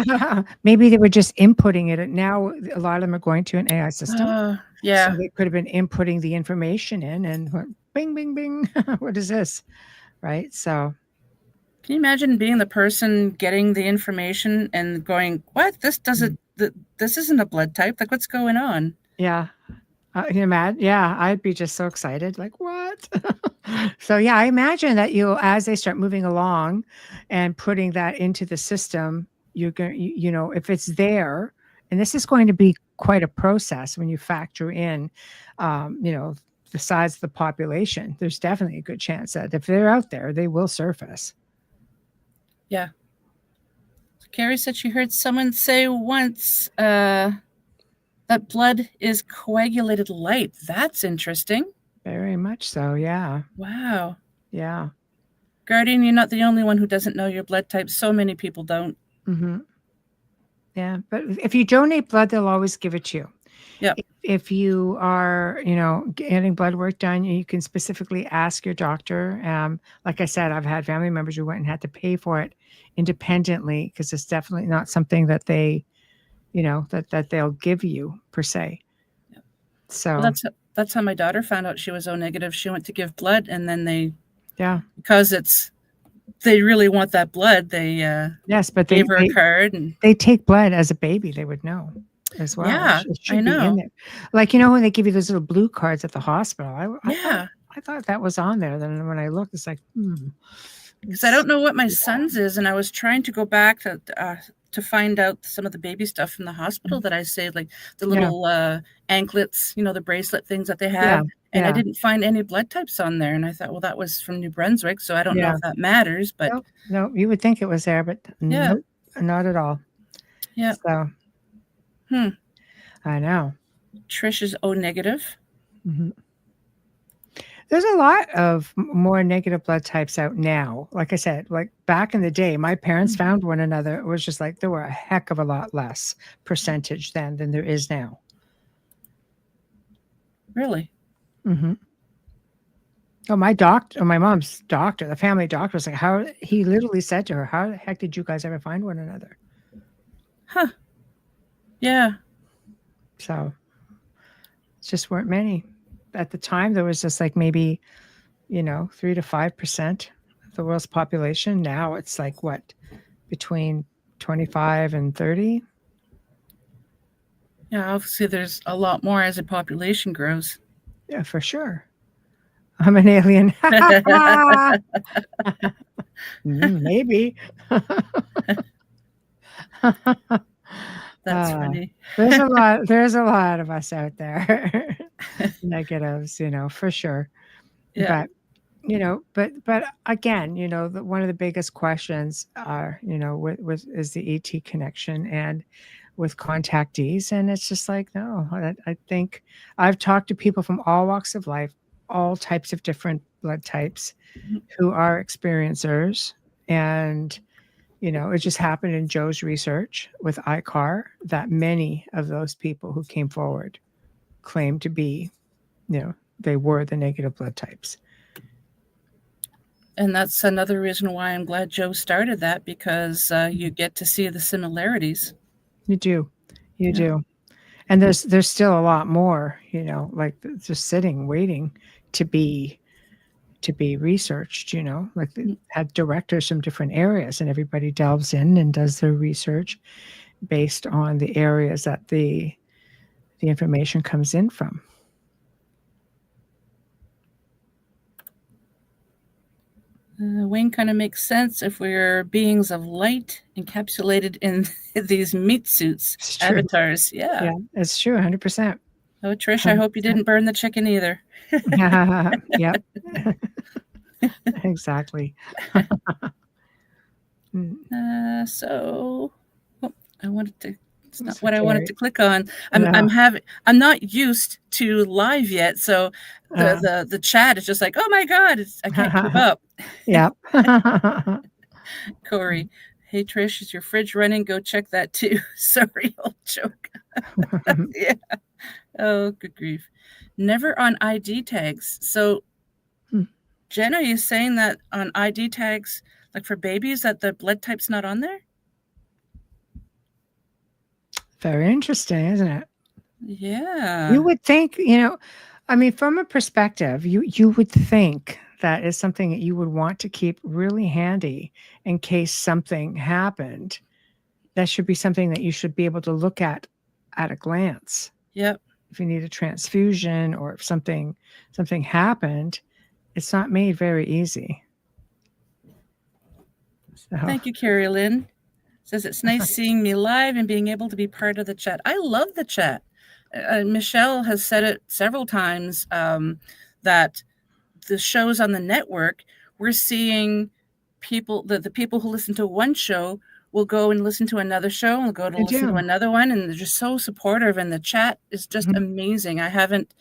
Maybe they were just inputting it. And now a lot of them are going to an AI system, so Yeah. they could have been inputting the information in and went, bing, bing, bing. What is this? Right? So, Can you imagine being the person getting the information and going, "What? This isn't a blood type. Like, what's going on?" yeah. Can you imagine? Yeah, I'd be just so excited. Like, what? So, yeah, I imagine that as they start moving along and putting that into the system, you're going, if it's there, and this is going to be quite a process when you factor in, the size of the population. There's definitely a good chance that if they're out there, they will surface. Yeah. Carrie said she heard someone say once that blood is coagulated light. That's interesting. Very much so. Yeah. Wow. Yeah. Guardian, you're not the only one who doesn't know your blood type. So many people don't. Hmm. Yeah. But if you donate blood, they'll always give it to you. Yep. If you are, getting blood work done, you can specifically ask your doctor. Like I said, I've had family members who went and had to pay for it independently because it's definitely not something that they, that they'll give you per se. Yep. So Well, that's how my daughter found out she was O negative. She went to give blood, and then yeah, because they really want that blood, they yes, but gave her a card, and they take blood as a baby. They would know as well. yeah, It I should be in know. there. Like, when they give you those little blue cards at the hospital, Yeah, I thought that was on there. Then when I looked, it's like, because I don't know what my son's is, and I was trying to go back to find out some of the baby stuff from the hospital that I saved, like the yeah, little anklets, the bracelet things that they yeah, have, and I yeah, didn't find any blood types on there, and I thought, well, that was from New Brunswick, so I don't know yeah. if that matters, but No, no, you would think it was there, but yeah, nope, not at all. yeah. So Hmm. I know. Trish is O negative. Mhm. There's a lot of more negative blood types out now. Like I said, like back in the day, my parents found one another. It was just like there were a heck of a lot less percentage then than there is now. Really? Hmm. Oh, my mom's doctor, the family doctor was like, he literally said to her, how the heck did you guys ever find one another? Huh. Yeah. So it's just weren't many. At the time, there was just like maybe, 3 to 5% of the world's population. Now it's like what, between 25 and 30? Yeah, obviously there's a lot more as the population grows. Yeah, for sure. I'm an alien. Maybe. That's funny. There's a lot of us out there. Negatives, for sure. Yeah. But but again, one of the biggest questions are, with is the ET connection and with contactees, and it's just like no. I think I've talked to people from all walks of life, all types of different blood types, who are experiencers, and it just happened in Joe's research with ICAR that many of those people who came forward claimed to be, they were the negative blood types. And that's another reason why I'm glad Joe started that, because you get to see the similarities. You do. You Yeah. do. And there's still a lot more, like just sitting, waiting to be researched, like they had directors from different areas and everybody delves in and does their research based on the areas that the information comes in from. Wayne kind of makes sense if we're beings of light encapsulated in these meat suits, avatars. Yeah. Yeah, it's true, 100%. Oh, Trish, I hope you didn't burn the chicken either. Yep. Exactly. So I wanted to It's not So what I wanted Terry. to click on. No. I'm not used to live yet, so the chat is just like, oh my god, I can't keep up. Yeah. Corey, hey Trish, is your fridge running? Go check that too. Sorry, old joke. Yeah. Oh, good grief. Never on ID tags. So, Jen, are you saying that on ID tags, like for babies, that the blood type's not on there? Very interesting, isn't it? Yeah. You would think, I mean, from a perspective, you would think that is something that you would want to keep really handy in case something happened. That should be something that you should be able to look at a glance. Yep. If you need a transfusion or if something happened, it's not made very easy. So. Thank you, Carrie Lynn. Says it's nice seeing me live and being able to be part of the chat. I love the chat. Michelle has said it several times that the shows on the network, we're seeing people, the people who listen to one show will go and listen to another show and go to listen to another one, and they're just so supportive, and the chat is just amazing. I haven't,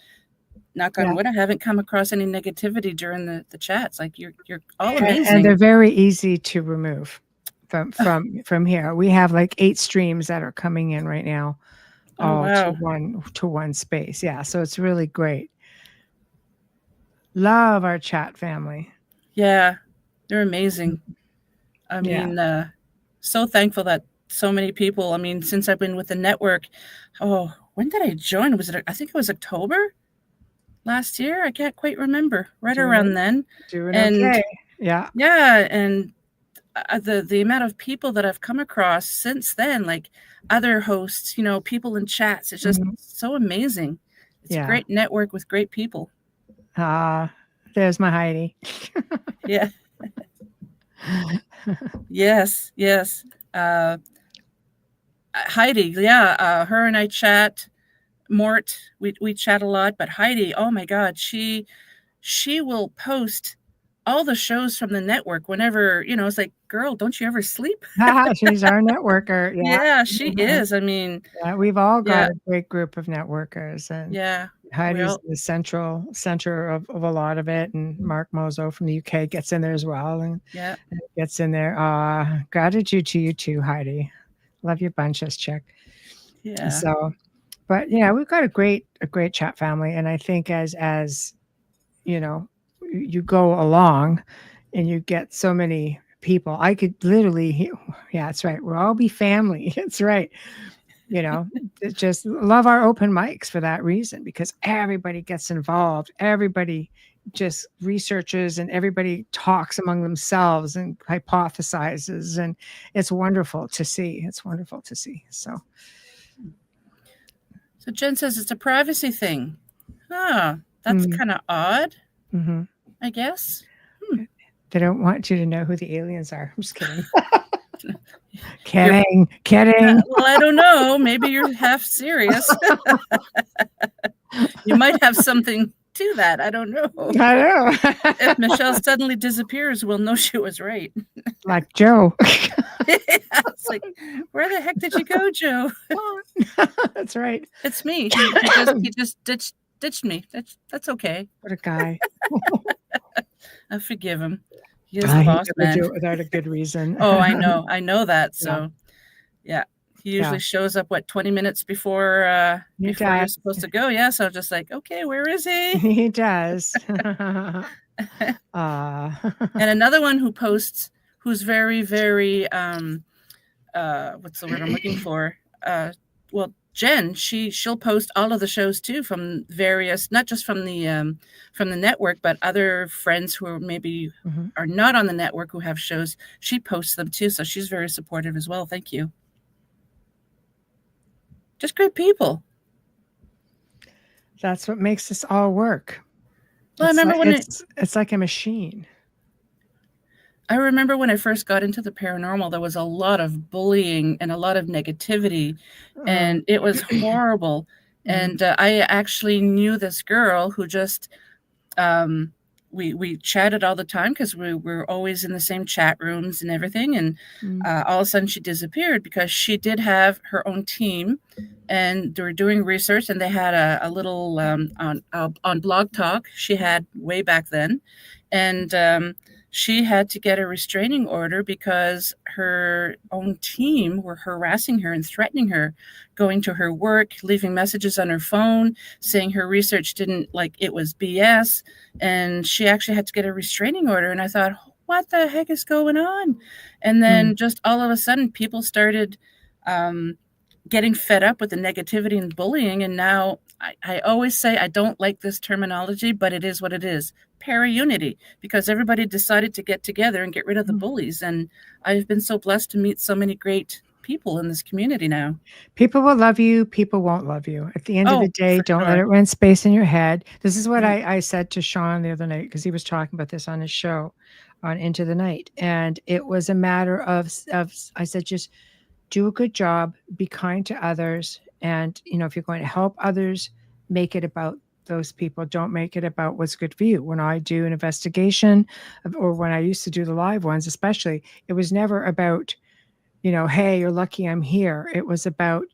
knock on wood, I haven't come across any negativity during the chats. Like you're all amazing. And they're very easy to remove from here. We have like 8 streams that are coming in right now. To one space. Yeah, so it's really great. Love our chat family. Yeah, they're amazing. I mean, so thankful that so many people, I mean, since I've been with the network, when did I join? I think it was October last year? I can't quite remember. Around then. Okay. Yeah. Yeah, and the amount of people that I've come across since then, like other hosts, people in chats, it's just so amazing. It's a great network with great people. There's my Heidi. Yeah. Yes. Heidi, her and I chat. Mort, we chat a lot, but Heidi, oh my God, she will post all the shows from the network whenever, it's like, girl, don't you ever sleep? She's our networker. Yeah, she is. I mean, we've all got a great group of networkers, and Heidi's the center of a lot of it, and Mark Mozo from the UK gets in there as well, and gets in there. Gratitude to you too, Heidi. Love your bunches, chick. Yeah. So, but we've got a great chat family, and I think as you go along, and you get so many people, I could literally, that's right. We'll all be family. It's right. Just love our open mics for that reason, because everybody gets involved. Everybody just researches, and everybody talks among themselves and hypothesizes, and it's wonderful to see. So Jen says it's a privacy thing. That's kind of odd. I guess. They don't want you to know who the aliens are. I'm just kidding. Kidding. Well, I don't know. Maybe you're half serious. You might have something to that. I don't know. I know. If Michelle suddenly disappears, we'll know she was right. Like Joe. It's like, where the heck did you go, Joe? That's right. It's me. He just ditched me. That's okay. What a guy. I forgive him. He is a boss man. Do it without a good reason. Oh, I know that. So, he usually shows up 20 minutes before you're supposed to go. Yeah, so just like, okay, where is he? He does. And another one who posts, who's very, very what's the word I'm looking for? Jen, she'll post all of the shows too, from various, not just from the network, but other friends who are maybe are not on the network who have shows. She posts them too, so she's very supportive as well. Thank you. Just great people. That's what makes this all work. Well, I remember when it's like a machine. I remember when I first got into the paranormal, there was a lot of bullying and a lot of negativity, and it was horrible. And I actually knew this girl who just we chatted all the time because we were always in the same chat rooms and everything. And Mm. all of a sudden she disappeared because she did have her own team, and they were doing research. And they had a little on Blog Talk she had way back then, and she had to get a restraining order because her own team were harassing her and threatening her, going to her work, leaving messages on her phone, saying her research didn't, like, it was BS. And she actually had to get a restraining order. And I thought, what the heck is going on? And then just all of a sudden, people started getting fed up with the negativity and bullying. And now I always say I don't like this terminology, but it is what it is. Para-unity, because everybody decided to get together and get rid of the bullies. And I've been so blessed to meet so many great people in this community now. People will love you. People won't love you. At the end of the day, for don't let sure. it rent space in your head. This is what Yeah. I said to Sean the other night, because he was talking about this on his show on Into the Night. And it was a matter of I said, just do a good job, be kind to others. And, if you're going to help others, make it about those people. Don't make it about what's good for you. When I do an investigation, or when I used to do the live ones, especially, it was never about, hey, you're lucky I'm here. It was about,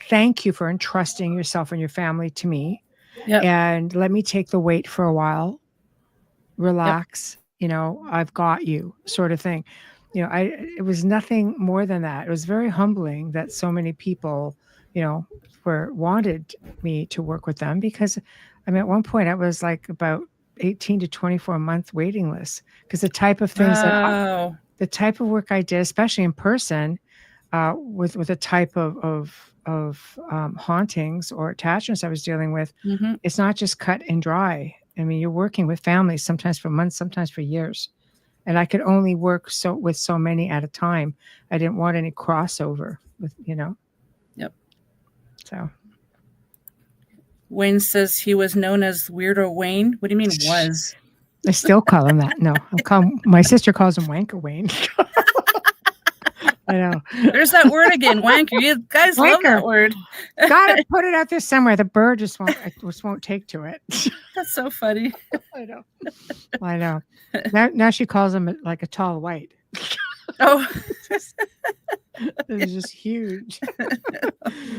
thank you for entrusting yourself and your family to me. Yep. And let me take the weight for a while. Relax. I've got you, sort of thing. It was nothing more than that. It was very humbling that so many people, wanted me to work with them, because at one point I was like about 18 to 24 month waiting list, because the type of things Wow. the type of work I did, especially in person, with a type of hauntings or attachments I was dealing with, it's not just cut and dry. I mean, you're working with families, sometimes for months, sometimes for years. And I could only work with so many at a time. I didn't want any crossover with, Yep. So Wayne says he was known as Weirdo Wayne. What do you mean was? I still call him that. No, my sister calls him Wanker Wayne. I know. There's that word again, wanker. You guys love that word. Gotta put it out there somewhere. The bird just won't take to it. That's so funny. I know. Now she calls him like a tall white. Oh, it's just huge.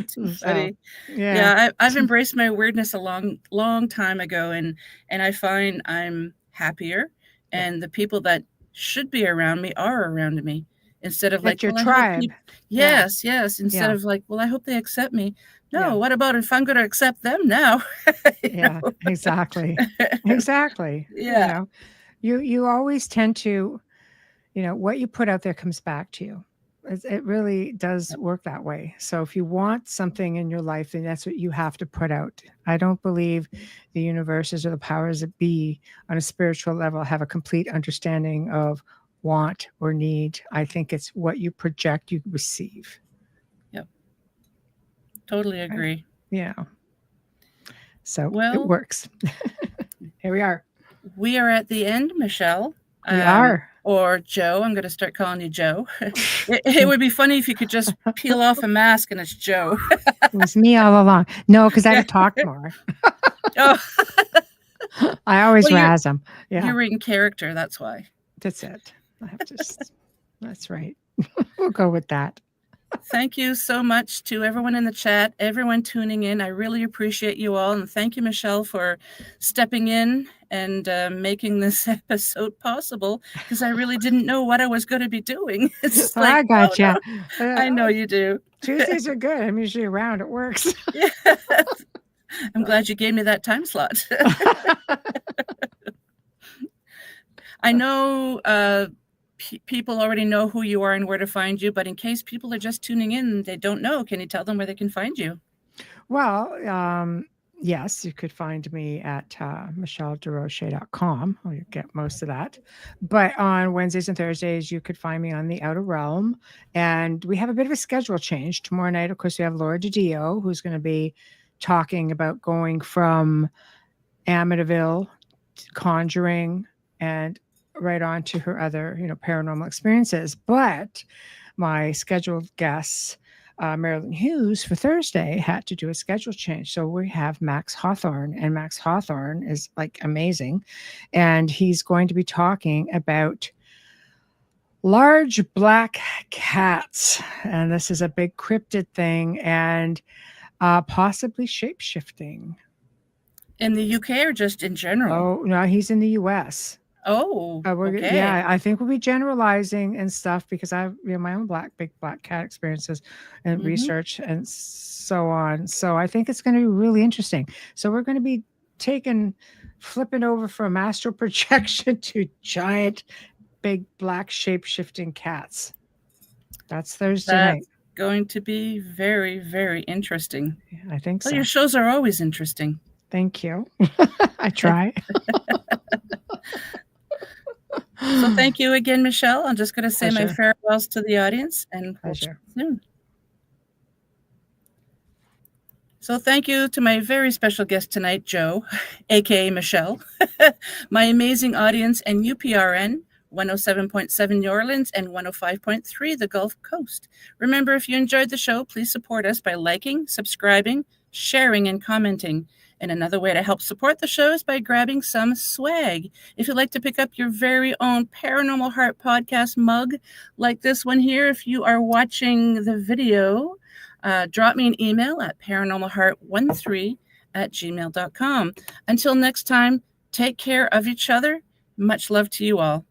Too funny. So, yeah, I've embraced my weirdness a long time ago, and I find I'm happier, and the people that should be around me are around me. Instead of like, your well, tribe. Yes. Instead of like, well, I hope they accept me. No, what about if I'm going to accept them now? Exactly. Yeah. You always tend to, what you put out there comes back to you. It really does work that way. So if you want something in your life, then that's what you have to put out. I don't believe the universes or the powers that be on a spiritual level have a complete understanding of want or need. I think it's what you project, you receive. Yep. Totally agree. Yeah. So it works. Here we are. We are at the end, Michelle. We are. Or Joe. I'm going to start calling you Joe. It would be funny if you could just peel off a mask and it's Joe. It was me all along. No, because I talked more. Oh. I always razz them. Yeah. You're in character. That's why. That's it. I have to. That's right. We'll go with that. Thank you so much to everyone in the chat, everyone tuning in. I really appreciate you all. And thank you, Michelle, for stepping in and making this episode possible, because I really didn't know what I was going to be doing. It's well, I got you. No. I know you do. Tuesdays are good. I'm usually around. It works. Yeah. I'm glad you gave me that time slot. I know people already know who you are and where to find you, but in case people are just tuning in and they don't know, can you tell them where they can find you? Well, yes, you could find me at michelledesrochers.com. You get most of that. But on Wednesdays and Thursdays, you could find me on the Outer Realm. And we have a bit of a schedule change. Tomorrow night, of course, we have Laura DiDio, who's going to be talking about going from Amityville, Conjuring, and right on to her other, paranormal experiences. But my scheduled guests Marilyn Hughes for Thursday had to do a schedule change. So we have Max Hawthorne, and Max Hawthorne is like amazing. And he's going to be talking about large black cats. And this is a big cryptid thing and possibly shape shifting. In the UK or just in general? Oh, no, he's in the US. Oh, okay. Yeah, I think we'll be generalizing and stuff because I have my own big black cat experiences and research and so on. So I think it's going to be really interesting. So we're going to be flipping over from astral projection to giant, big black shape shifting cats. That's Thursday night. Going to be very, very interesting. I think so. Well, your shows are always interesting. Thank you. I try. So thank you again, Michelle. I'm just going to say my farewells to the audience and we'll see you soon. So thank you to my very special guest tonight, Joe, aka Michelle, my amazing audience, and UPRN 107.7 New Orleans and 105.3 the Gulf Coast. Remember, if you enjoyed the show, please support us by liking, subscribing, sharing, and commenting. And another way to help support the show is by grabbing some swag. If you'd like to pick up your very own Paranormal Heart Podcast mug like this one here, if you are watching the video, drop me an email at paranormalheart13@gmail.com. Until next time, take care of each other. Much love to you all.